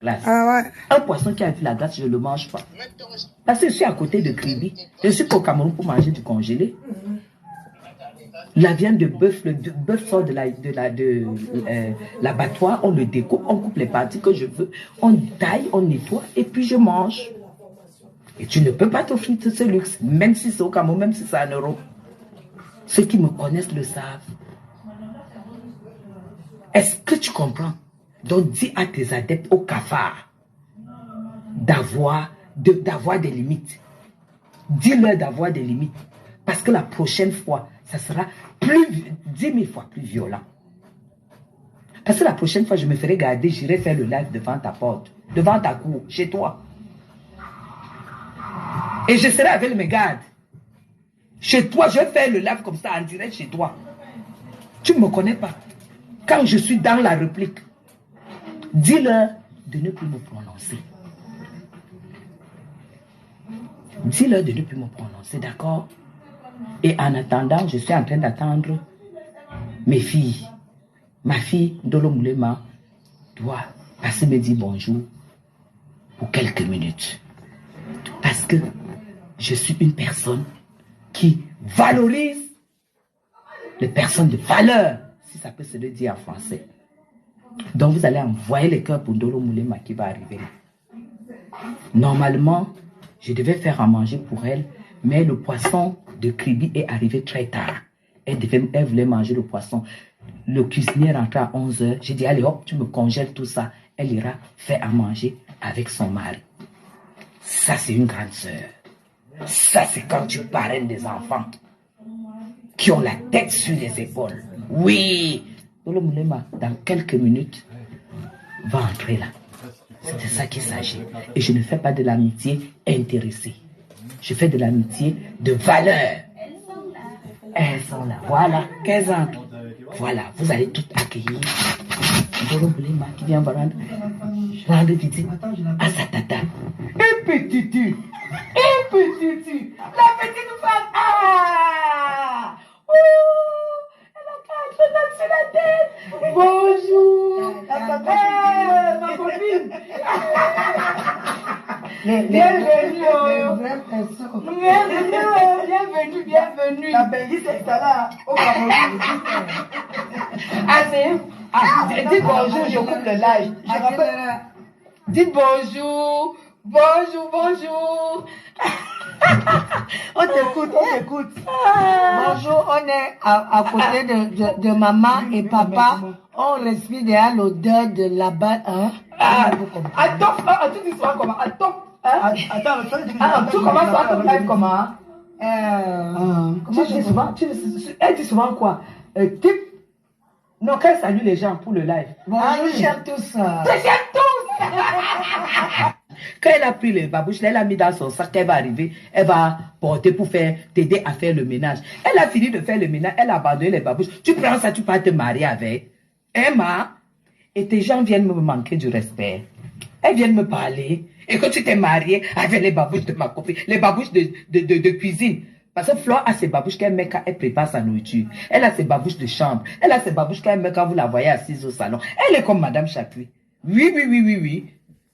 glace. Ah ouais. Un poisson qui a vu la glace, je ne le mange pas. Parce que je suis à côté de Kribi. Je suis au Cameroun pour manger du congelé. La viande de bœuf, le bœuf sort de l'abattoir, on le découpe, on coupe les parties que je veux, on taille, on nettoie et puis je mange. Et tu ne peux pas t'offrir ce luxe, même si c'est au Cameroun, même si c'est en Europe. Ceux qui me connaissent le savent. Est-ce que tu comprends? Donc dis à tes adeptes au cafard d'avoir des limites. Dis-leur d'avoir des limites. Parce que la prochaine fois, ça sera 10 000 fois plus violent. Parce que la prochaine fois, je me ferai garder, j'irai faire le live devant ta porte, devant ta cour, chez toi. Et je serai avec mes gardes. Chez toi, je vais faire le live comme ça, en direct chez toi. Tu ne me connais pas. Quand je suis dans la réplique, dis-leur de ne plus me prononcer. Dis-leur de ne plus me prononcer, d'accord? Et en attendant, je suis en train d'attendre mes filles. Ma fille, Dolo Moulema, doit passer me dire bonjour pour quelques minutes. Parce que je suis une personne qui valorise les personnes de valeur, si ça peut se le dire en français. Donc vous allez envoyer les cœurs pour Dolo Moulema qui va arriver. Normalement, je devais faire à manger pour elle, mais le poisson de Kribi est arrivé très tard. Elle voulait manger le poisson. Le cuisinier rentre à 11 h. J'ai dit, allez hop, tu me congèles tout ça. Elle ira faire à manger avec son mari. Ça, c'est une grande sœur. Ça, c'est quand tu parraines des enfants qui ont la tête sur les épaules. Oui. Dolo Moulema, dans quelques minutes, va entrer là. C'est de ça qu'il s'agit. Et je ne fais pas de l'amitié intéressée. Je fais de l'amitié de valeur. Elles sont là. Voilà, 15 ans. Voilà, vous allez toutes accueillir Dolo Moulema qui vient rendre visite à sa tata. Un petit tu. Un petit tu. La petite femme. Ah! Ouh! Elle a 4 notes sur la tête. Bonjour. Ma copine. Bienvenue. La belle c'est ça là. Au Cameroun. Dites bonjour, je coupe le live. Dites bonjour. Bonjour. On t'écoute. Bonjour, on est à côté de maman et papa. On respire derrière l'odeur de là-bas. Hein? Attends, tu dis souvent comment? Attends, tu commences à ton live comment? Elle dit souvent quoi? Non, qu'elle salue les gens pour le live. Bonjour, chers tous. Quand elle a pris les babouches, elle a mis dans son sac, elle va arriver, elle va porter pour t'aider à faire le ménage. Elle a fini de faire le ménage, elle a abandonné les babouches. Tu prends ça, tu vas te marier avec. Emma, et tes gens viennent me manquer du respect. Elles viennent me parler. Et que tu t'es mariée avec les babouches de ma copine, les babouches de cuisine. Parce que Flore a ses babouches qu'elle met quand elle prépare sa nourriture. Elle a ses babouches de chambre. Elle a ses babouches qu'elle met quand vous la voyez assise au salon. Elle est comme Madame Chapuis. Oui.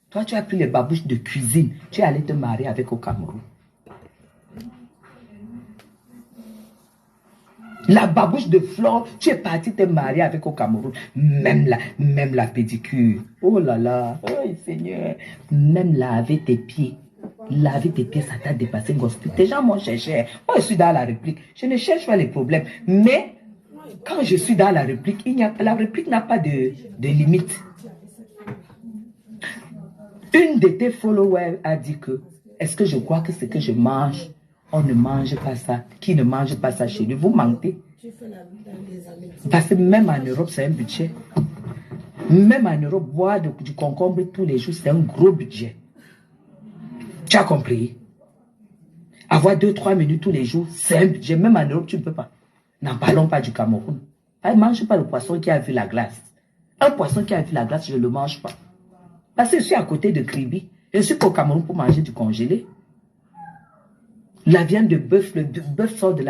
Toi, tu as pris les babouches de cuisine. Tu es allé te marier avec au Cameroun. La babouche de Flore, tu es parti te marier avec au Cameroun. Même la pédicure. Oh là là. Oh Seigneur. Même laver tes pieds. Laver tes pieds, ça t'a dépassé, gospel. Tes gens m'ont cherché. Moi, je suis dans la réplique. Je ne cherche pas les problèmes. Mais, quand je suis dans la réplique, la réplique n'a pas de limite. Une de tes followers a dit que, est-ce que je crois que ce que je mange, on ne mange pas ça. Qui ne mange pas ça chez lui? Vous mentez. Parce que même en Europe, c'est un budget. Même en Europe, boire du concombre tous les jours, c'est un gros budget. Tu as compris? Avoir 2-3 minutes tous les jours, c'est un budget. Même en Europe, tu ne peux pas. N'en parlons pas du Cameroun. Elle ne mange pas le poisson qui a vu la glace. Un poisson qui a vu la glace, je ne le mange pas. Parce que je suis à côté de Kribi. Je suis au Cameroun pour manger du congelé. La viande de bœuf, le bœuf sort de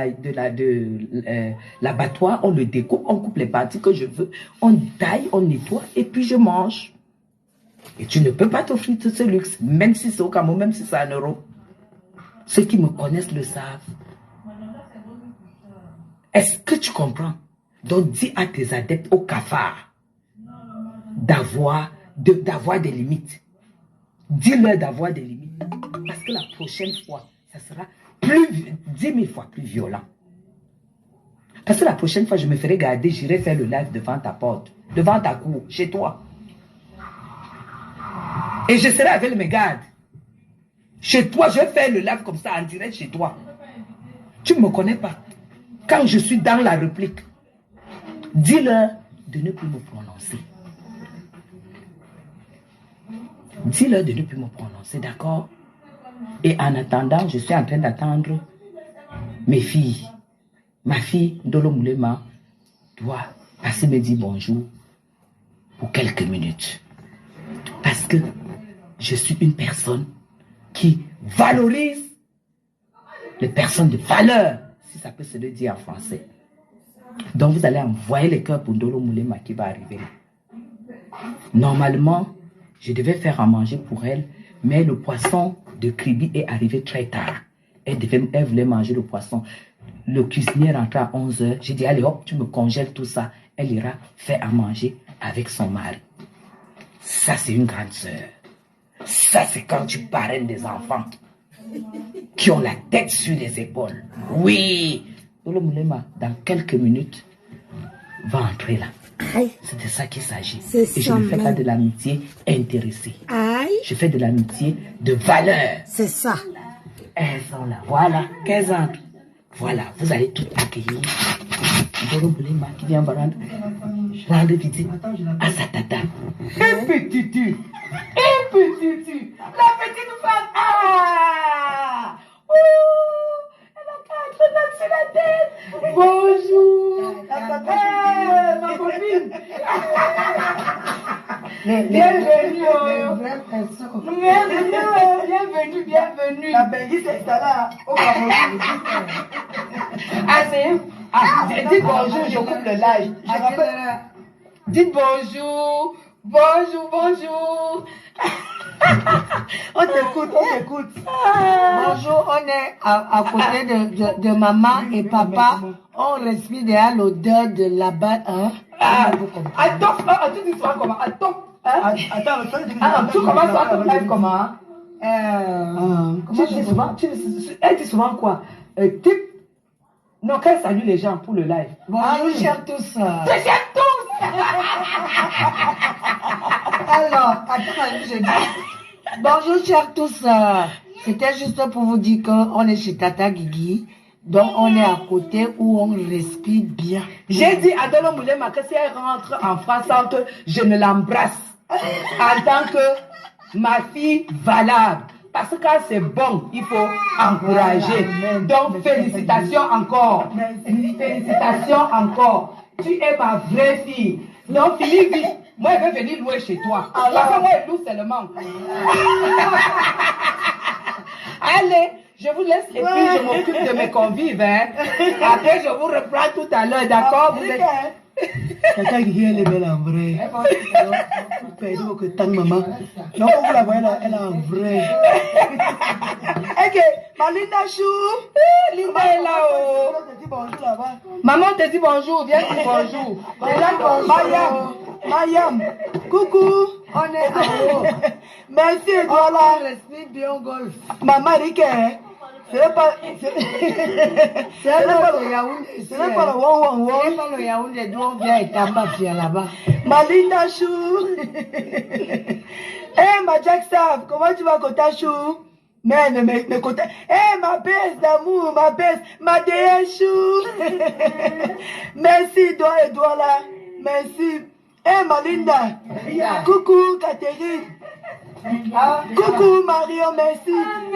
l'abattoir, on le découpe, on coupe les parties que je veux, on taille, on nettoie et puis je mange. Et tu ne peux pas t'offrir tout ce luxe, même si c'est au Cameroun, même si c'est en euros. Ceux qui me connaissent le savent. Est-ce que tu comprends? Donc dis à tes adeptes au cafard d'avoir des limites. Dis-leur d'avoir des limites. Parce que la prochaine fois, ça sera 10 000 fois plus violent. Parce que la prochaine fois, je me ferai garder, j'irai faire le live devant ta porte, devant ta cour, chez toi. Et je serai avec mes gardes. Chez toi, je vais faire le live comme ça, en direct chez toi. Tu ne me connais pas. Quand je suis dans la réplique, dis-leur de ne plus me prononcer. Dis-leur de ne plus me prononcer, d'accord? Et en attendant, je suis en train d'attendre mes filles. Ma fille, Ndolo Moulema, doit passer me dire bonjour pour quelques minutes. Parce que je suis une personne qui valorise les personnes de valeur, si ça peut se le dire en français. Donc vous allez envoyer les cœurs pour Ndolo Moulema qui va arriver. Normalement, je devais faire à manger pour elle, mais le poisson de Kribi est arrivé très tard. Elle voulait manger le poisson. Le cuisinier rentre à 11 h. J'ai dit, allez hop, tu me congèles tout ça. Elle ira faire à manger avec son mari. Ça, c'est une grande sœur. Ça, c'est quand tu parraines des enfants qui ont la tête sur les épaules. Oui. Ndolo Moulema, dans quelques minutes, va entrer là. C'est de ça qu'il s'agit. Et je ne fais pas de l'amitié intéressée. Je fais de l'amitié de valeur. C'est ça. Elles sont là. Voilà. Qu'elles entrent. Voilà. Vous allez tout accueillir. Ndolo Moulema qui vient rendre visite à sa tata. Un petit tu. Un petit tu. La petite femme. Ah! Oh! Elle a 4 notes sur la tête. Bonjour. Ma copine. Bienvenue. Bienvenue. La Belgique c'est ça là. Au Cameroun. Dites bonjour, je coupe le live. Dites bonjour. Bonjour. On t'écoute. Bonjour, on est à côté de maman et papa. On respire déjà l'odeur de là-bas. Attends, tu dis souvent comment? Tu commences à ton live comment? Elle dit souvent quoi? Non, qu'elle salue les gens pour le live. Bonjour, chers tous. Chers tous. Alors, attends, je dis. Bonjour, chers tous. C'était juste pour vous dire qu'on est chez Tata Guigui. Donc, on est à côté où on respire bien. J'ai dit à Ndolo Moulema que si elle rentre en France, je ne l'embrasse en tant que ma fille valable. Parce que quand c'est bon, il faut encourager. Donc, félicitations encore. Félicitations encore. Tu es ma vraie fille. Donc, finis vite. Moi, je vais venir louer chez toi. Parce que moi, je loue seulement. Allez, je vous laisse et puis je m'occupe de mes convives. Hein. Après, je vous reprends tout à l'heure, d'accord? Vous êtes... Tata Guigui, elle est belle en vrai. Donc, vous la voyez là, elle est en vrai. Ok, ma Linda Chou. Linda est là-haut. Maman te dit bonjour, viens dire bonjour. Mayam, coucou. On est à haut. Merci, Edouard. On respire bien au golf. Maman, Rick, c'est pas le Yaoundé. C'est pas le Wong. C'est pas le Yaoundé d'où on vient et Tamba là-bas. Malinda Chou. Eh, ma Jack Staff, comment tu vas, Kota Chou? Mais Kota. Eh, ma baisse d'amour, ma baisse, ma déesse Chou. Merci, Edouard là. Merci. Eh, Malinda. Coucou, Catherine. Coucou Marion, merci.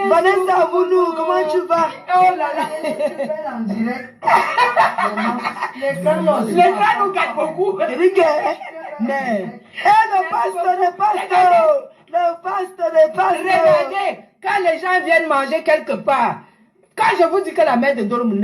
Vanessa Mounou, comment tu vas? Oh là là. En direct. Les gars nous gâtent beaucoup. Mais, le pasteur. Regardez, quand les gens viennent manger quelque part, quand je vous dis que la mère de Ndolo Moulema